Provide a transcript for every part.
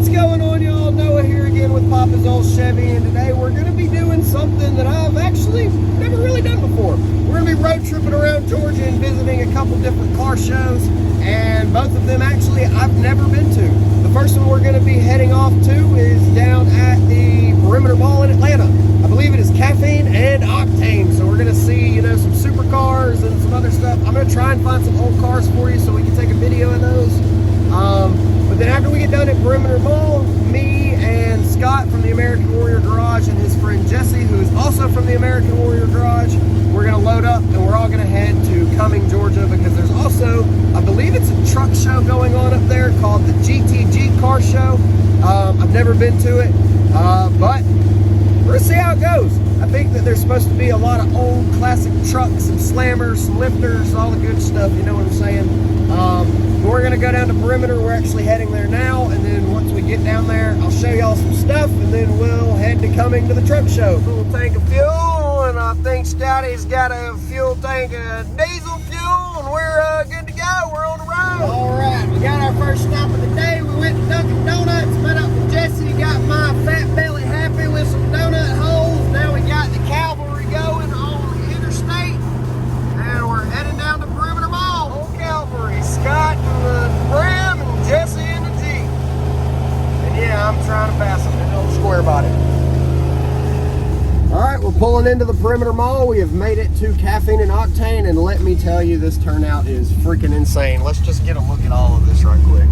What's going on, y'all? Noah here again with Papa's Old Chevy, and today we're going to be doing something that I've actually never really done before. We're going to be road tripping around Georgia and visiting a couple different car shows, and both of them actually I've never been to. The first one we're going to be heading off to is down at the Perimeter Mall in Atlanta. I believe it is Caffeine and Octane, so we're going to see, you know, some supercars and some other stuff. I'm going to try and find some old cars for you so we can take a video of those. But then after we get done at Perimeter Mall, me and Scott from the American Warrior Garage and his friend Jesse, who is also from the American Warrior Garage, we're going to load up and we're all going to head to Cumming, Georgia, because there's also, I believe it's a truck show going on up there called the GTG Car Show. I've never been to it, but we're going to see how it goes. I think that there's supposed to be a lot of old classic trucks, some slammers, some lifters, all the good stuff, you know what I'm saying? We're going to go down to Perimeter. We're actually heading there now, and then once we get down there, I'll show y'all some stuff, and then we'll head to Cumming to the truck show. Little tank of fuel, and I think Stouty's got a fuel tank of diesel fuel, and we're good to go. We're on the road. All right, we got our first stop of the day. We went to Dunkin' Donuts, met up with Jesse, got my fat belly happy with some donut holes. Now we got the cavalry going on the interstate, and we're heading down to Perimeter Mall. Old Cavalry, Scott and the Ram, and Jesse and the Jeep. And yeah, I'm trying to pass them in old Squarebody. All right, we're pulling into the Perimeter Mall. We have made it to Caffeine and Octane, and let me tell you, this turnout is freaking insane. Let's just get a look at all of this right quick.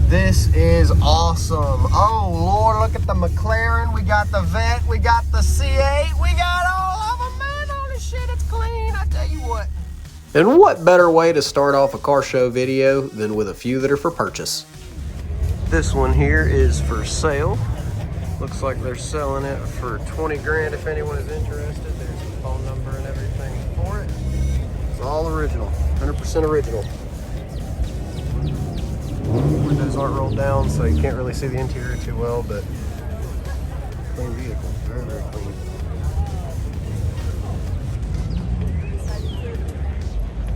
This is awesome. Oh Lord, look at the McLaren. We got the Vet, we got the C8, we got all of them, man. Holy shit, it's clean, I tell you what. And what better way to start off a car show video than with a few that are for purchase. This one here is for sale. Looks like they're selling it for 20 grand if anyone is interested. There's the phone number and everything for it. It's all original, 100% original. Windows aren't rolled down, so you can't really see the interior too well, but clean vehicle, very, very clean.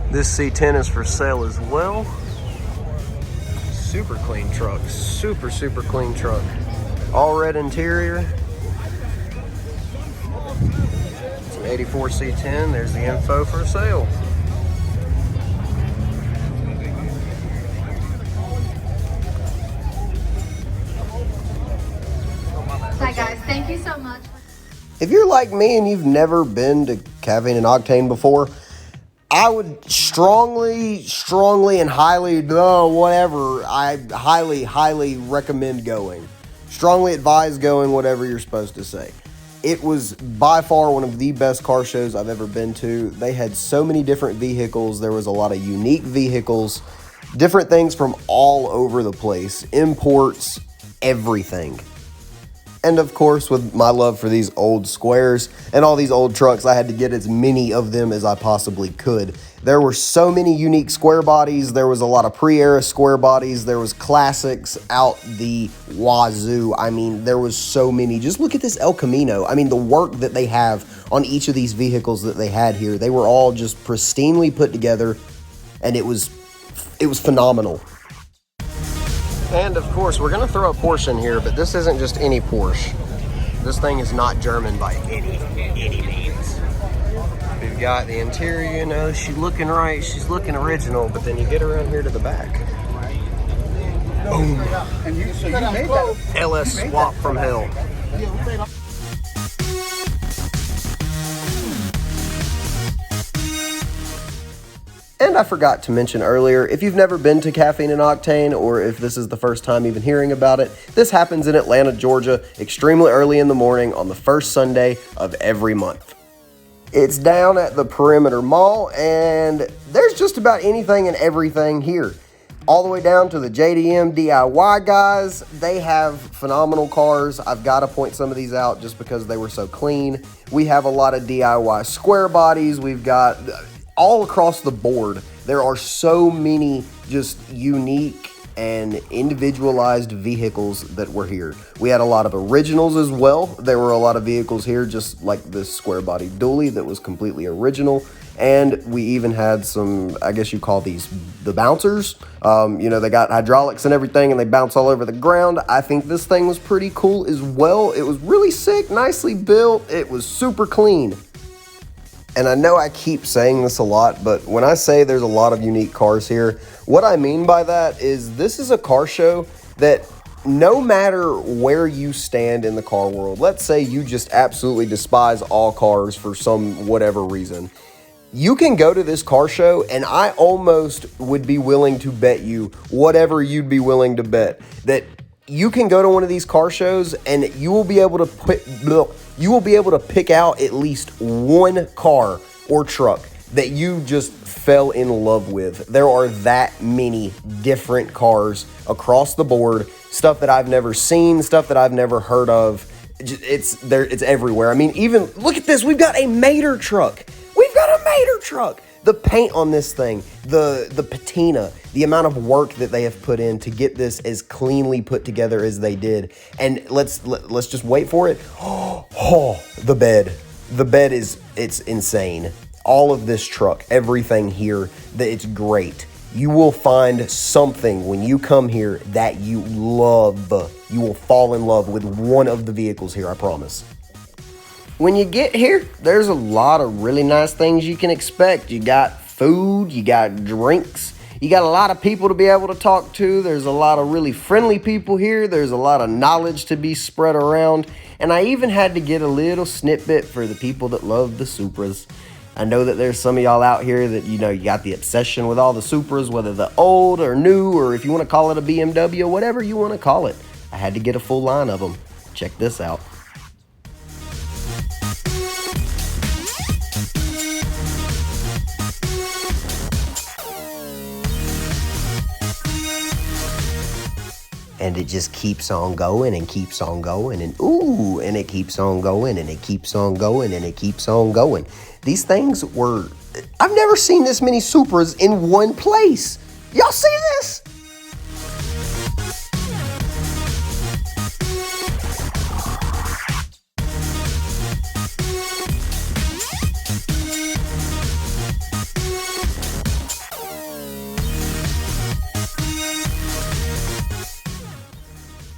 This C10 is for sale as well. Super clean truck, super, super clean truck. All red interior. It's an 84 C10, there's the info for sale. Hi guys, thank you so much. If you're like me and you've never been to Caffeine and Octane before, I would strongly and highly, I highly recommend going. Strongly advise going, whatever you're supposed to say. It was by far one of the best car shows I've ever been to. They had so many different vehicles. There was a lot of unique vehicles, different things from all over the place, imports, everything. And of course, with my love for these old squares and all these old trucks, I had to get as many of them as I possibly could. There were so many unique square bodies. There was a lot of pre-era square bodies. There was classics out the wazoo. I mean, there was so many. Just look at this El Camino. I mean, the work that they have on each of these vehicles that they had here, they were all just pristinely put together, and it was phenomenal. And of course, we're gonna throw a Porsche in here, but this isn't just any Porsche. This thing is not German by any means. We've got the interior, you know, she's looking right, she's looking original, but then you get around here to the back. Boom. LS swap from hell. And I forgot to mention earlier, if you've never been to Caffeine and Octane, or if this is the first time even hearing about it, this happens in Atlanta, Georgia, extremely early in the morning on the first Sunday of every month. It's down at the Perimeter Mall, and there's just about anything and everything here. All the way down to the JDM DIY guys. They have phenomenal cars. I've got to point some of these out just because they were so clean. We have a lot of DIY square bodies. We've got all across the board. There are so many just unique and individualized vehicles that were here. We had a lot of originals as well. There were a lot of vehicles here, just like this Squarebody dually that was completely original. And we even had some, I guess you call these the bouncers. You know, they got hydraulics and everything, and they bounce all over the ground. I think this thing was pretty cool as well. It was really sick, nicely built. It was super clean. And I know I keep saying this a lot, but when I say there's a lot of unique cars here, what I mean by that is this is a car show that no matter where you stand in the car world, let's say you just absolutely despise all cars for some whatever reason, you can go to this car show and I almost would be willing to bet you whatever you'd be willing to bet that you can go to one of these car shows and you will be able to pick out at least one car or truck that you just fell in love with. There are that many different cars across the board, stuff that I've never seen, stuff that I've never heard of. It's there, it's everywhere. I mean, even look at this. We've got a Mater truck. We've got a Mater truck. The paint on this thing, the patina, the amount of work that they have put in to get this as cleanly put together as they did. And let's just wait for it. Oh, the bed. The bed it's insane. All of this truck, everything here, it's great. You will find something when you come here that you love. You will fall in love with one of the vehicles here, I promise. When you get here, there's a lot of really nice things you can expect. You got food, you got drinks, you got a lot of people to be able to talk to. There's a lot of really friendly people here. There's a lot of knowledge to be spread around. And I even had to get a little snippet for the people that love the Supras. I know that there's some of y'all out here that, you know, you got the obsession with all the Supras, whether the old or new, or if you want to call it a BMW, whatever you want to call it. I had to get a full line of them. Check this out. And it just keeps on going and keeps on going, and ooh, and it keeps on going and it keeps on going and it keeps on going. These things were, I've never seen this many Supras in one place. Y'all see this?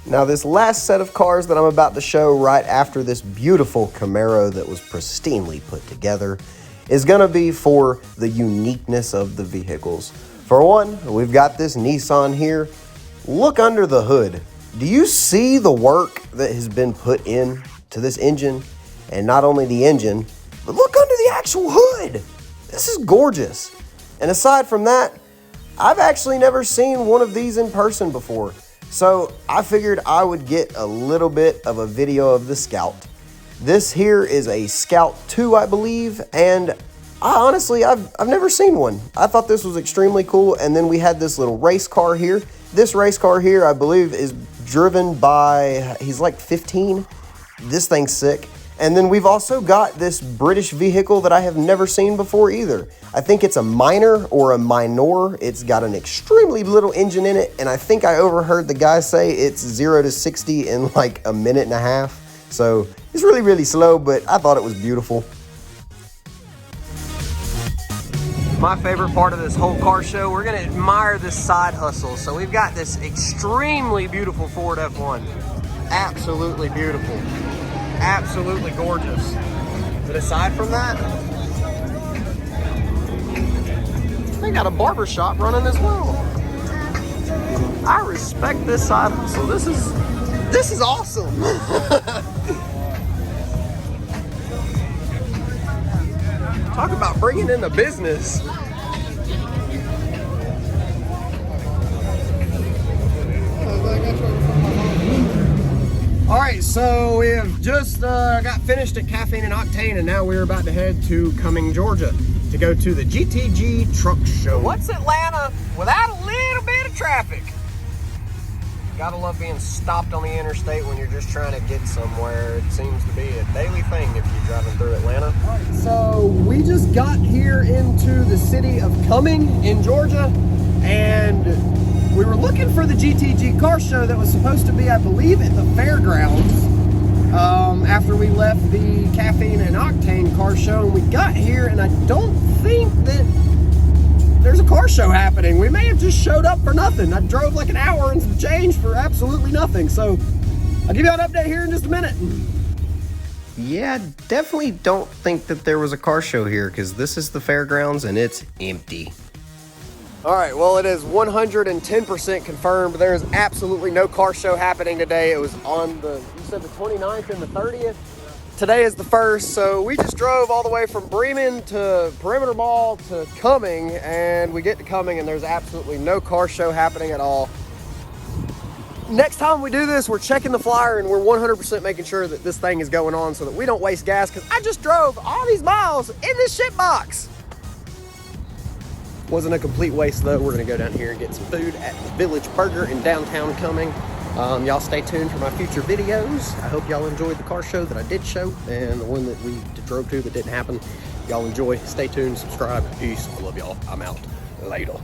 Now, this last set of cars that I'm about to show right after this beautiful Camaro that was pristinely put together is going to be for the uniqueness of the vehicles. For one, we've got this Nissan here. Look under the hood. Do you see the work that has been put in to this engine? And not only the engine, but look under the actual hood. This is gorgeous. And aside from that, I've actually never seen one of these in person before. So I figured I would get a little bit of a video of the Scout. This here is a Scout 2, I believe, and I've never seen one. I thought this was extremely cool. And then we had this little race car here. This race car here, I believe, is driven by, he's like 15. This thing's sick. And then we've also got this British vehicle that I have never seen before either. I think it's a minor or a minor. It's got an extremely little engine in it, and I think I overheard the guy say it's 0 to 60 in like a minute and a half. So it's really, really slow, but I thought it was beautiful. My favorite part of this whole car show, we're gonna admire this side hustle. So we've got this extremely beautiful Ford F1. Absolutely beautiful. Absolutely gorgeous. But aside from that, they got a barber shop running as well. I respect this side hustle. This is awesome. Talk about bringing in the business. All right, so we have just got finished at Caffeine and Octane, and now we're about to head to Cumming, Georgia to go to the GTG Truck Show. What's Atlanta without a little bit of traffic? Gotta love being stopped on the interstate when you're just trying to get somewhere. It seems to be a daily thing if you're driving through Atlanta. All right, so we just got here into the city of Cumming in Georgia, and We were looking for the GTG Car Show that was supposed to be, I believe, at the fairgrounds after we left the Caffeine and Octane car show, and we got here, and I don't think that there's a car show happening. We may have just showed up for nothing. I drove like an hour and some change for absolutely nothing. So I'll give you an update here in just a minute. Yeah, definitely don't think that there was a car show here, because this is the fairgrounds and it's empty. All right, well, it is 110% confirmed. There is absolutely no car show happening today. It was on the, you said the 29th and the 30th? Today is the 1st, so we just drove all the way from Bremen to Perimeter Mall to Cumming, and we get to Cumming and there's absolutely no car show happening at all. Next time we do this, we're checking the flyer and we're 100% making sure that this thing is going on so that we don't waste gas, because I just drove all these miles in this shit box. Wasn't a complete waste though. We're gonna go down here and get some food at the Village Burger in downtown Cumming. Y'all stay tuned for my future videos. I hope y'all enjoyed the car show that I did show, and the one that we drove to that didn't happen. Y'all enjoy, stay tuned, subscribe, peace, I love y'all, I'm out, later.